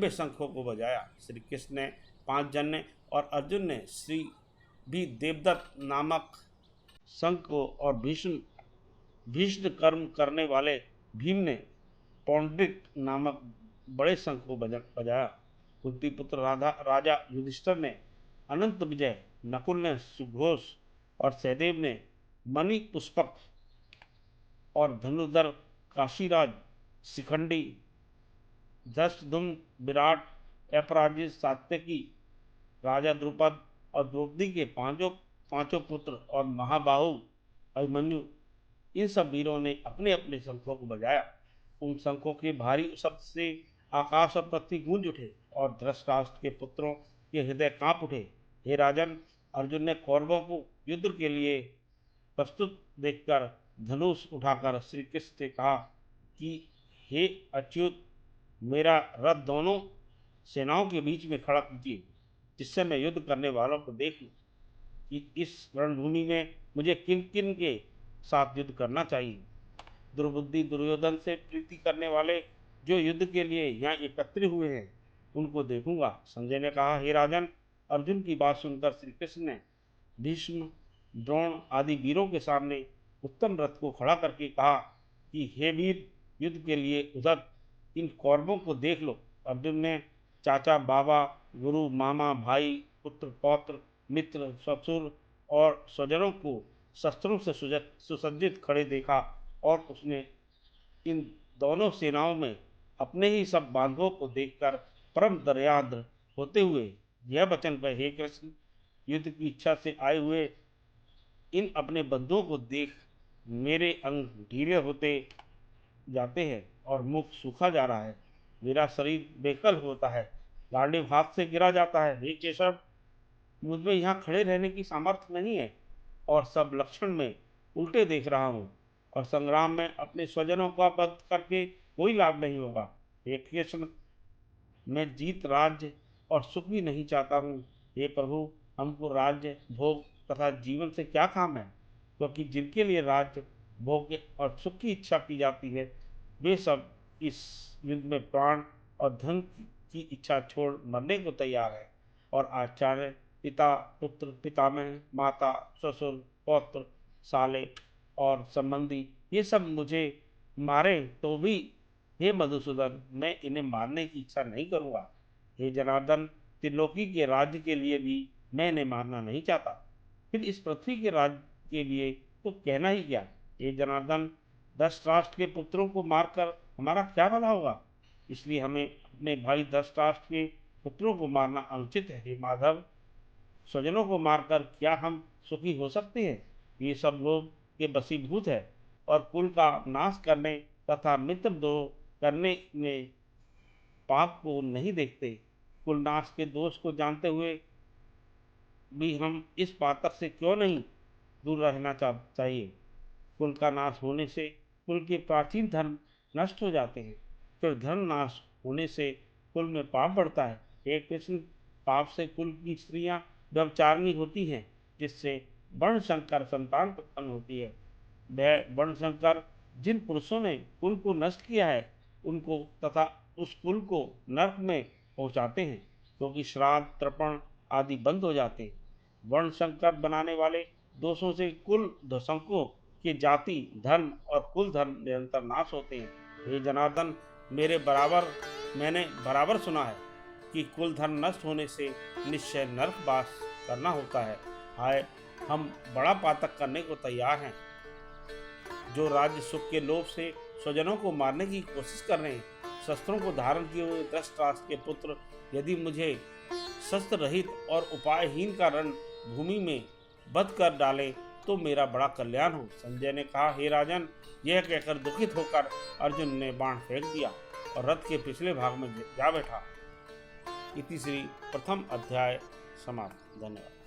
दिव्य शंखों को बजाया। श्री कृष्ण ने 5 जन्य और अर्जुन ने श्री भी देवदत्त नामक शंख को और भीष्म कर्म करने वाले भीम ने पौंड्रिक नामक बड़े शंख को बजाया। कुंती पुत्र राजा युधिष्ठिर ने अनंत विजय, नकुल ने सुघोष और सहदेव ने मणि पुष्पक और धनुर्धर काशीराज शिखंडी, धृष्टद्युम्न, विराट, अपराजित, सात्यकी, राजा द्रुपद और द्रौपदी के पांचों पुत्र और महाबाहु अभिमन्यु, इन सब वीरों ने अपने अपने शंखों को बजाया। उन शंखों के भारी शब्द से आकाश और पृथ्वी गूंज उठे और धृतराष्ट्र के पुत्रों के हृदय कांप उठे। हे राजन, अर्जुन ने कौरवों को युद्ध के लिए प्रस्तुत देखकर धनुष उठाकर श्री कृष्ण से कहा कि हे अच्युत, मेरा रथ दोनों सेनाओं के बीच में खड़ा कीजिए, जिससे मैं युद्ध करने वालों को देख लूं कि इस रणभूमि में मुझे किन किन के साथ युद्ध करना चाहिए। दुर्बुद्धि दुर्योधन से प्रीति करने वाले जो युद्ध के लिए यहाँ एकत्रित हुए हैं, उनको देखूंगा। संजय ने कहा, हे राजन, अर्जुन की बात सुनकर श्री कृष्ण ने भीष्म, द्रोण आदि वीरों के सामने उत्तम रथ को खड़ा करके कहा कि हे वीर, युद्ध के लिए उधर इन कौरवों को देख लो। अर्जुन ने चाचा, बाबा, गुरु, मामा, भाई, पुत्र, पौत्र, मित्र, ससुर और स्वजनों को शस्त्रों से सुसज्जित खड़े देखा और उसने इन दोनों सेनाओं में अपने ही सब बांधवों को देखकर परम दयाद्र होते हुए यह वचन कहे, हे कृष्ण, युद्ध की इच्छा से आए हुए इन अपने बंधुओं को देख मेरे अंग ढीले होते जाते हैं और मुख सूखा जा रहा है, मेरा शरीर बेकल होता है, गांडीव हाथ से गिरा जाता है। हे केशव, मुझमें यहाँ खड़े रहने की सामर्थ्य नहीं है और सब लक्षण में उल्टे देख रहा हूँ और संग्राम में अपने स्वजनों का वध करके कोई लाभ नहीं होगा। हे कृष्ण, मैं जीत, राज्य और सुख भी नहीं चाहता हूँ। हे प्रभु, हमको राज्य, भोग तथा जीवन से क्या काम है, क्योंकि जिनके लिए राज्य, भोग और सुख की इच्छा की जाती है, वे सब इस युद्ध में प्राण और धन की इच्छा छोड़ मरने को तैयार है। और आचार्य, पिता, पुत्र, पितामह, माता, ससुर, पौत्र, साले और संबंधी, ये सब मुझे मारे तो भी हे मधुसूदन, मैं इन्हें मारने की इच्छा नहीं करूँगा। हे जनार्दन, त्रिलोकी के राज्य के लिए भी मैं इन्हें मारना नहीं चाहता, फिर इस पृथ्वी के राज्य के लिए तो कहना ही क्या। हे जनार्दन, धृतराष्ट्र के पुत्रों को मारकर हमारा क्या भला होगा, इसलिए हमें अपने भाई धृतराष्ट्र के पुत्रों को मारना अनुचित है। हे माधव, स्वजनों को मारकर क्या हम सुखी हो सकते हैं। ये सब लोग के बसीभूत है और कुल का नाश करने तथा मित्र द्रोह करने में पाप को नहीं देखते। कुल नाश के दोष को जानते हुए भी हम इस पातक से क्यों नहीं दूर रहना चाहिए। कुल का नाश होने से कुल के प्राचीन धर्म नष्ट हो जाते हैं, फिर धर्म नाश होने से कुल में पाप बढ़ता है। हे कृष्ण, पाप से कुल की स्त्रियां व्यभिचारिणी होती हैं, जिससे वर्ण संकर संतान उत्पन्न होती है। वह वर्ण संकर जिन पुरुषों ने कुल को नष्ट किया है, उनको तथा उस कुल को नरक में पहुंचाते हैं, क्योंकि श्राद्ध, तर्पण आदि बंद हो जाते हैं। वर्ण संकर बनाने वाले दोषों से कुल ध्वंसकों के जाति, धर्म और कुल धर्म निरंतर नाश होते हैं। हे जनार्दन, मैंने बराबर सुना है कि कुल धर्म नष्ट होने से निश्चय नरकवास करना होता है। हाय, हम बड़ा पातक करने को तैयार हैं, जो राज्य सुख के लोभ से स्वजनों को मारने की कोशिश कर रहे हैं। शस्त्रों को धारण किए हुए धृतराष्ट्र के पुत्र यदि मुझे शस्त्र रहित और उपायहीन का रण भूमि में बध कर डाले तो मेरा बड़ा कल्याण हो। संजय ने कहा, हे राजन, यह कहकर दुखित होकर अर्जुन ने बाण फेंक दिया और रथ के पिछले भाग में जा बैठा। इति श्री प्रथम अध्याय समाप्त। धन्यवाद।